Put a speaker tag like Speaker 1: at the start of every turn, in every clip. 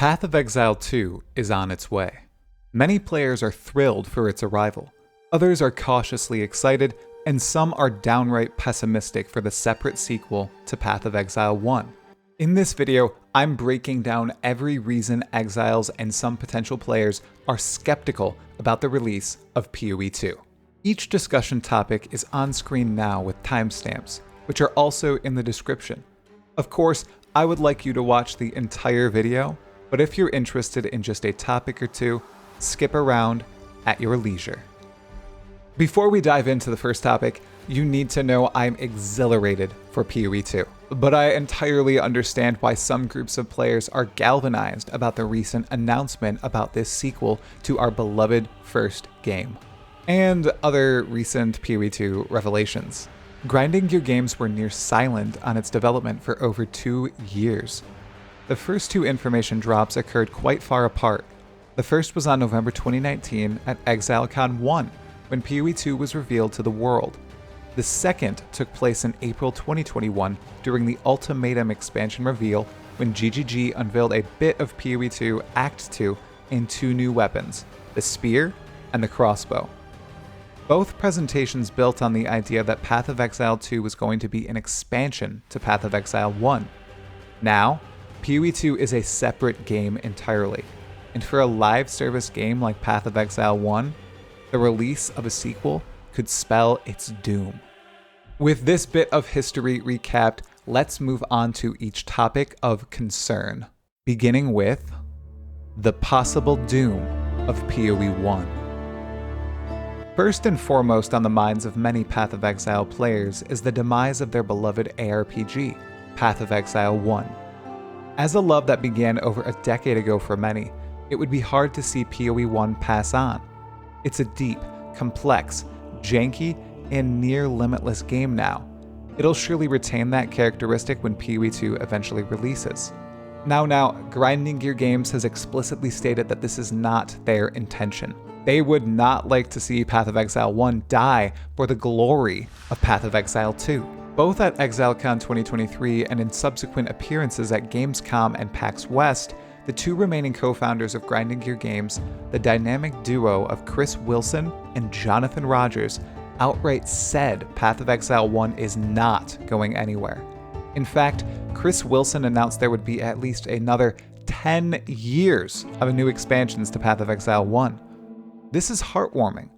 Speaker 1: Path of Exile 2 is on its way. Many players are thrilled for its arrival, others are cautiously excited, and some are downright pessimistic for the separate sequel to Path of Exile 1. In this video, I'm breaking down every reason exiles and some potential players are skeptical about the release of PoE 2. Each discussion topic is on screen now with timestamps, which are also in the description. Of course, I would like you to watch the entire video, but if you're interested in just a topic or two, skip around at your leisure. Before we dive into the first topic, you need to know I'm exhilarated for PoE 2, but I entirely understand why some groups of players are galvanized about the recent announcement about this sequel to our beloved first game, and other recent PoE 2 revelations. Grinding Gear Games were near silent on its development for over 2 years. The first two information drops occurred quite far apart. The first was on November 2019 at ExileCon 1, when PoE 2 was revealed to the world. The second took place in April 2021 during the Ultimatum expansion reveal, when GGG unveiled a bit of PoE 2 Act 2 and 2 new weapons, the Spear and the Crossbow. Both presentations built on the idea that Path of Exile 2 was going to be an expansion to Path of Exile 1. Now, PoE 2 is a separate game entirely, and for a live service game like Path of Exile 1, the release of a sequel could spell its doom. With this bit of history recapped, let's move on to each topic of concern, beginning with the possible doom of PoE 1. First and foremost on the minds of many Path of Exile players is the demise of their beloved ARPG, Path of Exile 1. As a love that began over a decade ago for many, it would be hard to see PoE 1 pass on. It's a deep, complex, janky, and near limitless game now. It'll surely retain that characteristic when PoE 2 eventually releases. Now, Grinding Gear Games has explicitly stated that this is not their intention. They would not like to see Path of Exile 1 die for the glory of Path of Exile 2. Both at ExileCon 2023 and in subsequent appearances at Gamescom and PAX West, the two remaining co-founders of Grinding Gear Games, the dynamic duo of Chris Wilson and Jonathan Rogers, outright said Path of Exile 1 is not going anywhere. In fact, Chris Wilson announced there would be at least another 10 years of new expansions to Path of Exile 1. This is heartwarming,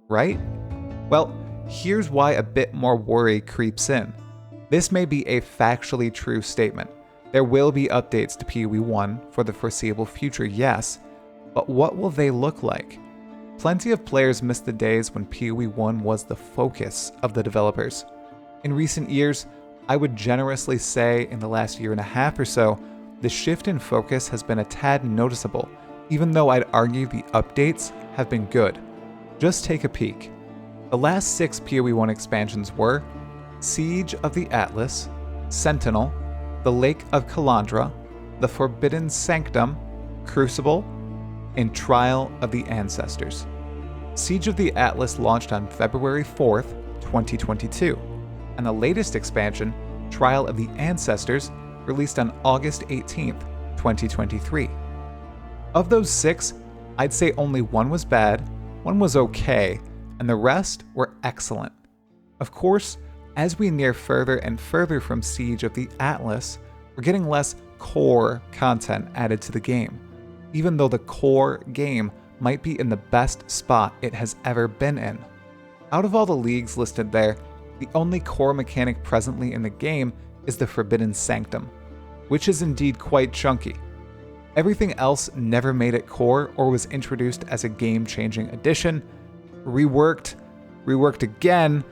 Speaker 1: right? Well, here's why a bit more worry creeps in. This may be a factually true statement. There will be updates to PoE 1 for the foreseeable future, yes, but what will they look like? Plenty of players miss the days when PoE 1 was the focus of the developers. In recent years, I would generously say in the last year and a half or so, the shift in focus has been a tad noticeable, even though I'd argue the updates have been good. Just take a peek. The last 6 PoE 1 expansions were Siege of the Atlas, Sentinel, the Lake of Kalandra, the Forbidden Sanctum, Crucible, and Trial of the Ancestors. Siege of the Atlas launched on February 4th, 2022, and the latest expansion, Trial of the Ancestors, released on August 18th, 2023. Of those 6, I'd say only one was bad, one was okay, and the rest were excellent. Of course, as we near further and further from Siege of the Atlas, we're getting less core content added to the game, even though the core game might be in the best spot it has ever been in. Out of all the leagues listed there, the only core mechanic presently in the game is the Forbidden Sanctum, which is indeed quite chunky. Everything else never made it core or was introduced as a game-changing addition, reworked again,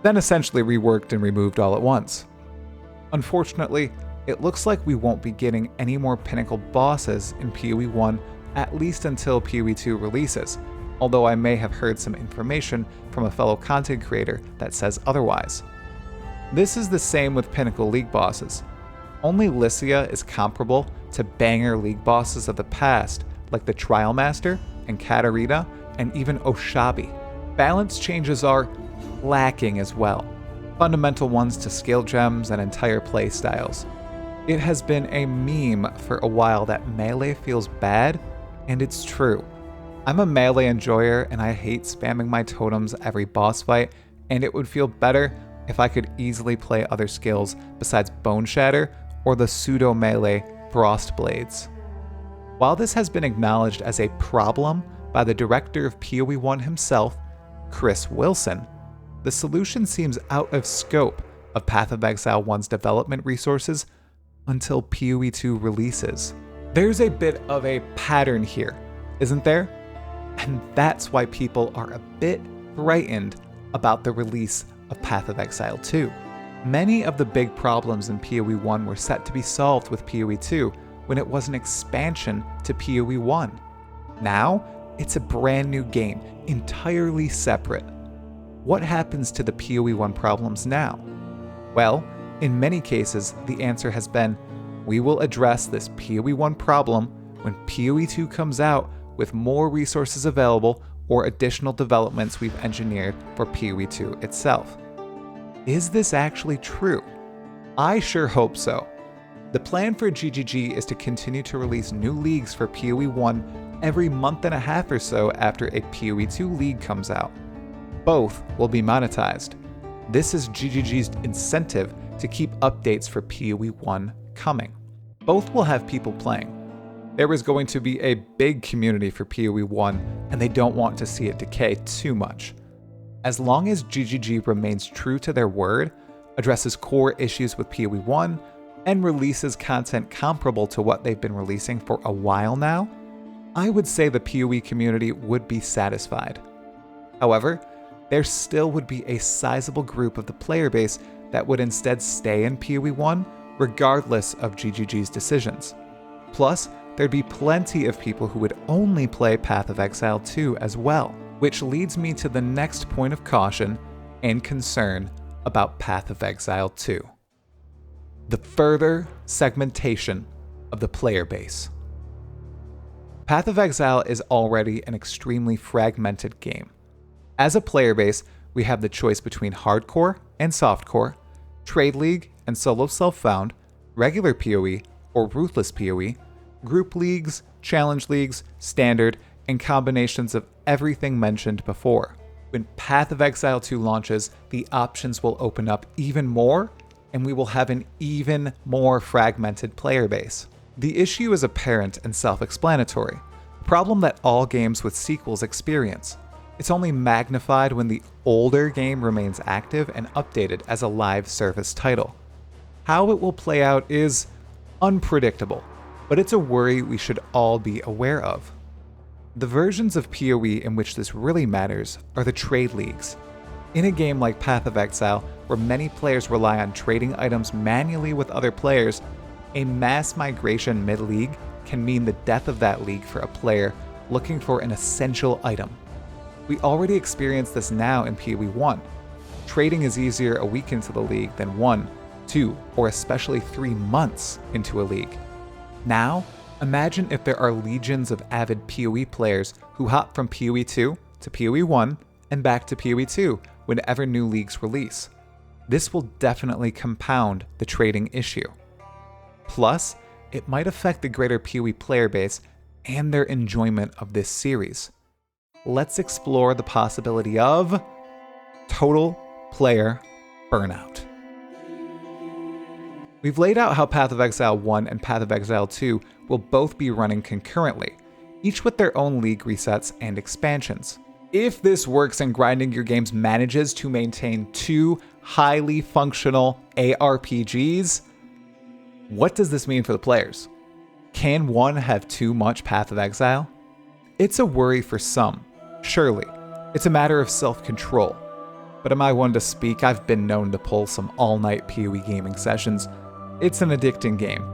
Speaker 1: then essentially reworked and removed all at once. Unfortunately, it looks like we won't be getting any more pinnacle bosses in PoE 1 at least until PoE 2 releases, although I may have heard some information from a fellow content creator that says otherwise. This is the same with pinnacle league bosses. Only Lycia is comparable to banger league bosses of the past, like the Trial Master and Katarina and even Oshabi. Balance changes are lacking as well, fundamental ones to skill gems and entire play styles. It has been a meme for a while that melee feels bad, and it's true. I'm a melee enjoyer and I hate spamming my totems every boss fight, and it would feel better if I could easily play other skills besides Bone Shatter or the pseudo-melee Frost Blades. While this has been acknowledged as a problem by the director of PoE 1 himself, Chris Wilson, the solution seems out of scope of Path of Exile 1's development resources until PoE 2 releases. There's a bit of a pattern here, isn't there? And that's why people are a bit frightened about the release of Path of Exile 2. Many of the big problems in PoE 1 were set to be solved with PoE 2 when it was an expansion to PoE 1. Now, it's a brand new game, entirely separate. What happens to the PoE 1 problems now? Well, in many cases, the answer has been, we will address this PoE 1 problem when PoE 2 comes out with more resources available or additional developments we've engineered for PoE 2 itself. Is this actually true? I sure hope so. The plan for GGG is to continue to release new leagues for PoE 1 every month and a half or so after a PoE 2 league comes out. Both will be monetized. This is GGG's incentive to keep updates for PoE 1 coming. Both will have people playing. There is going to be a big community for PoE 1, and they don't want to see it decay too much. As long as GGG remains true to their word, addresses core issues with PoE 1, and releases content comparable to what they've been releasing for a while now, I would say the PoE community would be satisfied. However, there still would be a sizable group of the player base that would instead stay in PoE 1 regardless of GGG's decisions. Plus, there'd be plenty of people who would only play Path of Exile 2 as well, which leads me to the next point of caution and concern about Path of Exile 2. The further segmentation of the player base. Path of Exile is already an extremely fragmented game. As a player base, we have the choice between hardcore and softcore, trade league and solo self-found, regular PoE or ruthless PoE, group leagues, challenge leagues, standard, and combinations of everything mentioned before. When Path of Exile 2 launches, the options will open up even more, and we will have an even more fragmented player base. The issue is apparent and self-explanatory, a problem that all games with sequels experience. It's only magnified when the older game remains active and updated as a live service title. How it will play out is unpredictable, but it's a worry we should all be aware of. The versions of PoE in which this really matters are the trade leagues. In a game like Path of Exile, where many players rely on trading items manually with other players, a mass migration mid-league can mean the death of that league for a player looking for an essential item. We already experience this now in PoE 1. Trading is easier a week into the league than 1, 2, or especially 3 months into a league. Now, imagine if there are legions of avid PoE players who hop from PoE 2 to PoE 1 and back to PoE 2 whenever new leagues release. This will definitely compound the trading issue. Plus, it might affect the greater PoE player base and their enjoyment of this series. Let's explore the possibility of total player burnout. We've laid out how Path of Exile 1 and Path of Exile 2 will both be running concurrently, each with their own league resets and expansions. If this works and grinding your games manages to maintain 2 highly functional ARPGs, what does this mean for the players? Can one have too much Path of Exile? It's a worry for some, surely. It's a matter of self-control. But am I one to speak? I've been known to pull some all-night PoE gaming sessions. It's an addicting game.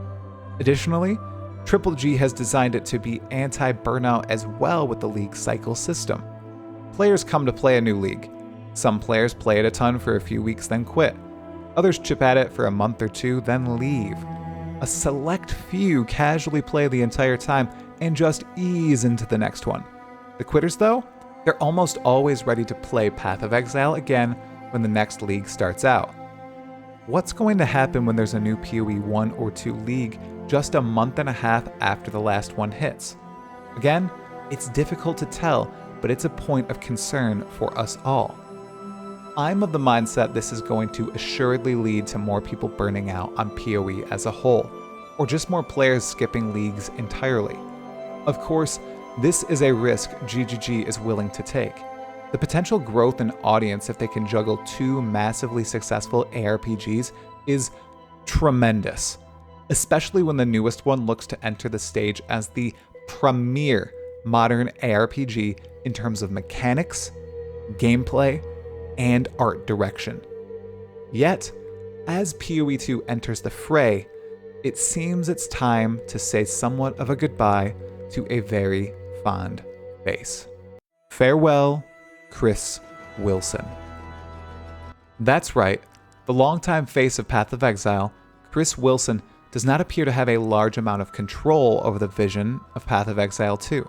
Speaker 1: Additionally, Triple G has designed it to be anti-burnout as well with the league cycle system. Players come to play a new league. Some players play it a ton for a few weeks then quit. Others chip at it for a month or 2 then leave. A select few casually play the entire time and just ease into the next one. The quitters though, they're almost always ready to play Path of Exile again when the next league starts out. What's going to happen when there's a new PoE 1 or 2 league just a month and a half after the last one hits? Again, it's difficult to tell, but it's a point of concern for us all. I'm of the mindset this is going to assuredly lead to more people burning out on PoE as a whole, or just more players skipping leagues entirely. Of course, this is a risk GGG is willing to take. The potential growth in audience if they can juggle two massively successful ARPGs is tremendous, especially when the newest one looks to enter the stage as the premier modern ARPG in terms of mechanics, gameplay, and art direction. Yet, as PoE 2 enters the fray, it seems it's time to say somewhat of a goodbye to a very fond face. Farewell, Chris Wilson. That's right, the longtime face of Path of Exile, Chris Wilson, does not appear to have a large amount of control over the vision of Path of Exile 2.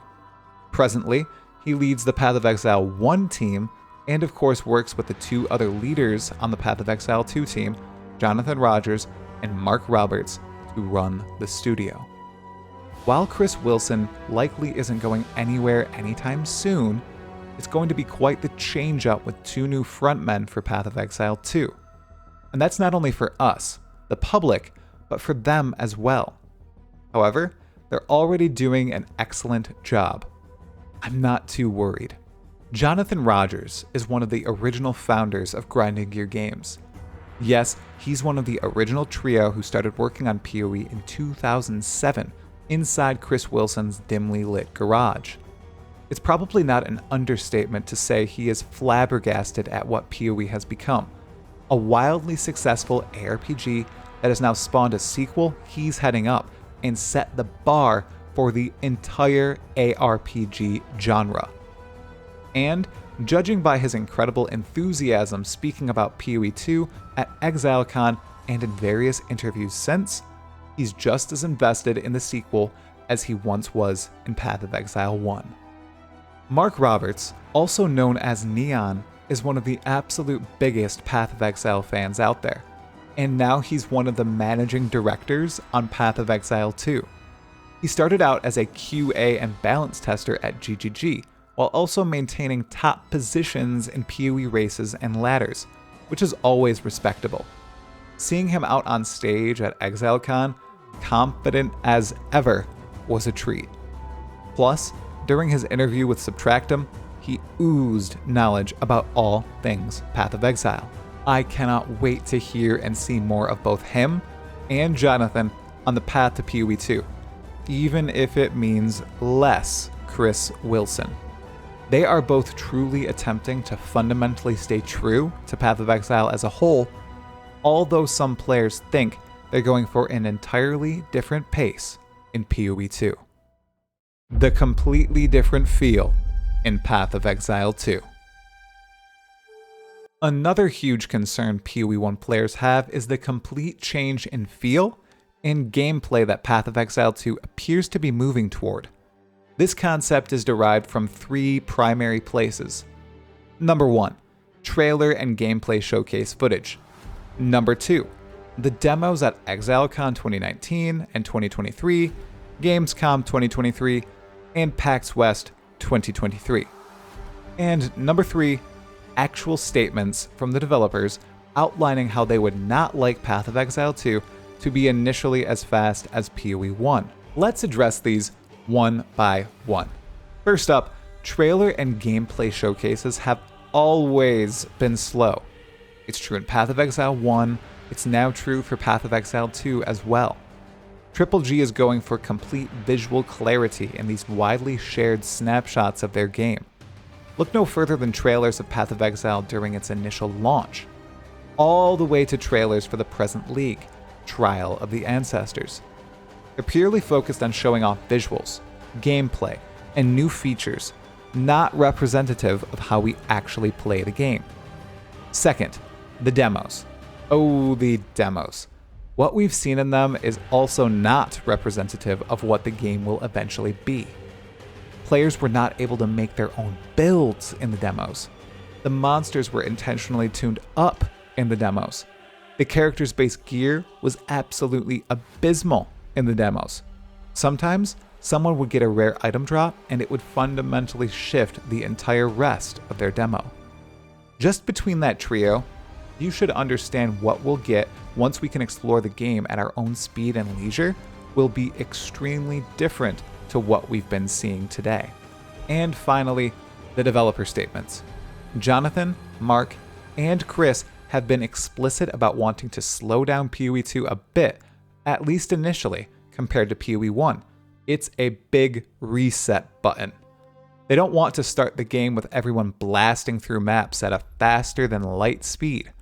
Speaker 1: Presently, he leads the Path of Exile 1 team, and of course works with the two other leaders on the Path of Exile 2 team, Jonathan Rogers and Mark Roberts, to run the studio. While Chris Wilson likely isn't going anywhere anytime soon, it's going to be quite the change-up with two new frontmen for Path of Exile 2. And that's not only for us, the public, but for them as well. However, they're already doing an excellent job. I'm not too worried. Jonathan Rogers is one of the original founders of Grinding Gear Games. Yes, he's one of the original trio who started working on PoE in 2007 inside Chris Wilson's dimly lit garage. It's probably not an understatement to say he is flabbergasted at what PoE has become, a wildly successful ARPG that has now spawned a sequel he's heading up and set the bar for the entire ARPG genre. And, judging by his incredible enthusiasm speaking about PoE 2 at ExileCon and in various interviews since, he's just as invested in the sequel as he once was in Path of Exile 1. Mark Roberts, also known as Neon, is one of the absolute biggest Path of Exile fans out there, and now he's one of the managing directors on Path of Exile 2. He started out as a QA and balance tester at GGG, while also maintaining top positions in PoE races and ladders, which is always respectable. Seeing him out on stage at ExileCon, confident as ever, was a treat. Plus, during his interview with Subtractum, he oozed knowledge about all things Path of Exile. I cannot wait to hear and see more of both him and Jonathan on the path to PoE 2, even if it means less Chris Wilson. They are both truly attempting to fundamentally stay true to Path of Exile as a whole, although some players think they're going for an entirely different pace in PoE 2. The completely different feel in Path of Exile 2. Another huge concern PoE 1 players have is the complete change in feel and gameplay that Path of Exile 2 appears to be moving toward. This concept is derived from three primary places. Number 1, trailer and gameplay showcase footage. Number 2, the demos at ExileCon 2019 and 2023, Gamescom 2023, and PAX West 2023. And number 3, actual statements from the developers outlining how they would not like Path of Exile 2 to be initially as fast as PoE 1. Let's address these one by one. First up, trailer and gameplay showcases have always been slow. It's true in Path of Exile 1, it's now true for Path of Exile 2 as well. Triple G is going for complete visual clarity in these widely shared snapshots of their game. Look no further than trailers of Path of Exile during its initial launch, all the way to trailers for the present league, Trial of the Ancestors. They're purely focused on showing off visuals, gameplay, and new features, not representative of how we actually play the game. Second, the demos. Oh, the demos. What we've seen in them is also not representative of what the game will eventually be. Players were not able to make their own builds in the demos. The monsters were intentionally tuned up in the demos. The character's base gear was absolutely abysmal in the demos. Sometimes, someone would get a rare item drop and it would fundamentally shift the entire rest of their demo. Just between that trio, you should understand what we'll get once we can explore the game at our own speed and leisure will be extremely different to what we've been seeing today. And finally, the developer statements. Jonathan, Mark, and Chris have been explicit about wanting to slow down PoE 2 a bit, at least initially, compared to PoE 1. It's a big reset button. They don't want to start the game with everyone blasting through maps at a faster than light speed.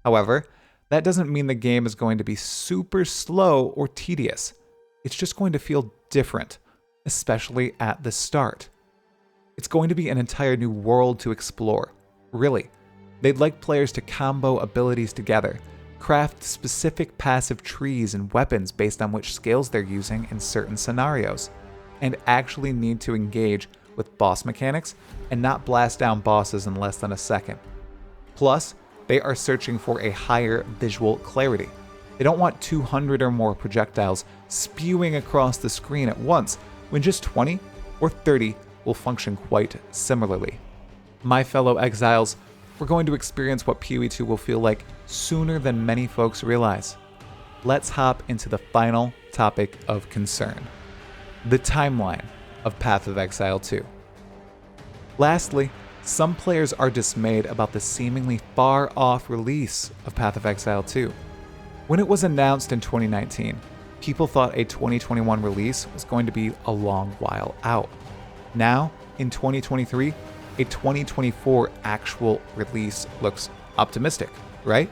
Speaker 1: However, that doesn't mean the game is going to be super slow or tedious. It's just going to feel different, especially at the start. It's going to be an entire new world to explore. Really, they'd like players to combo abilities together, craft specific passive trees and weapons based on which skills they're using in certain scenarios, and actually need to engage with boss mechanics and not blast down bosses in less than a second. Plus, they are searching for a higher visual clarity. They don't want 200 or more projectiles spewing across the screen at once, when just 20 or 30 will function quite similarly. My fellow exiles, we're going to experience what PoE 2 will feel like sooner than many folks realize. Let's hop into the final topic of concern: the timeline of Path of Exile 2. Lastly, some players are dismayed about the seemingly far-off release of Path of Exile 2. When it was announced in 2019, people thought a 2021 release was going to be a long while out. Now, in 2023, a 2024 actual release looks optimistic, right?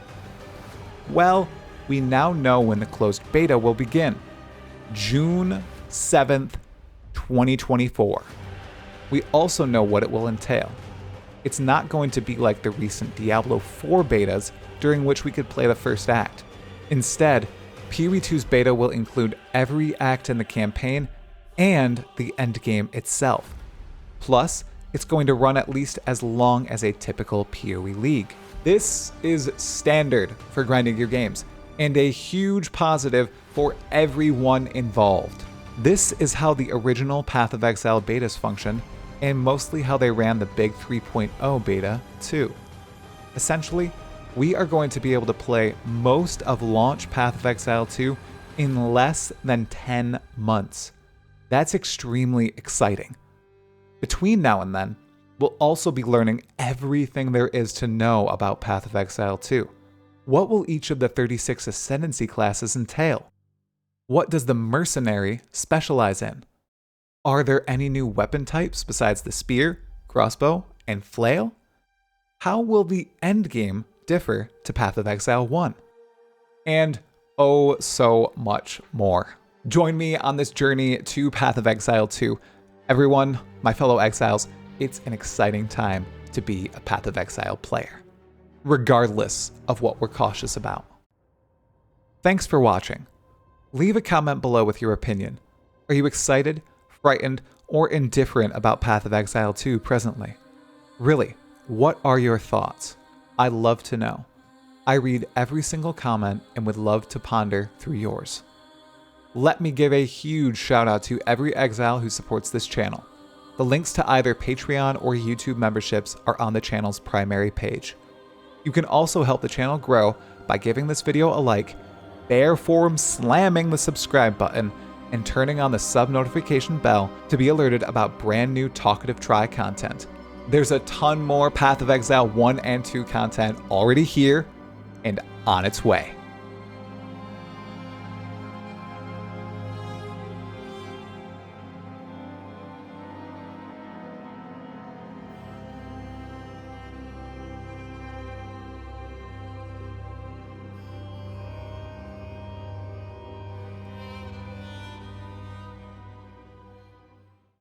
Speaker 1: Well, we now know when the closed beta will begin. June 7th, 2024. We also know what it will entail. It's not going to be like the recent Diablo 4 betas, during which we could play the first act. Instead, PoE 2's beta will include every act in the campaign and the endgame itself. Plus, it's going to run at least as long as a typical PoE league. This is standard for grinding your games, and a huge positive for everyone involved. This is how the original Path of Exile betas functioned, and mostly how they ran the big 3.0 beta too. Essentially, we are going to be able to play most of launch Path of Exile 2 in less than 10 months. That's extremely exciting. Between now and then, we'll also be learning everything there is to know about Path of Exile 2. What will each of the 36 Ascendancy classes entail? What does the Mercenary specialize in? Are there any new weapon types besides the spear, crossbow, and flail? How will the endgame differ to Path of Exile 1? And oh so much more. Join me on this journey to Path of Exile 2. Everyone, my fellow exiles, it's an exciting time to be a Path of Exile player, regardless of what we're cautious about. Thanks for watching. Leave a comment below with your opinion. Are you excited, frightened, or indifferent about Path of Exile 2 presently? Really, what are your thoughts? I love to know. I read every single comment and would love to ponder through yours. Let me give a huge shout out to every exile who supports this channel. The links to either Patreon or YouTube memberships are on the channel's primary page. You can also help the channel grow by giving this video a like, bare form slamming the subscribe button, and turning on the sub notification bell to be alerted about brand new Talkative Try content. There's a ton more Path of Exile 1 and 2 content already here and on its way.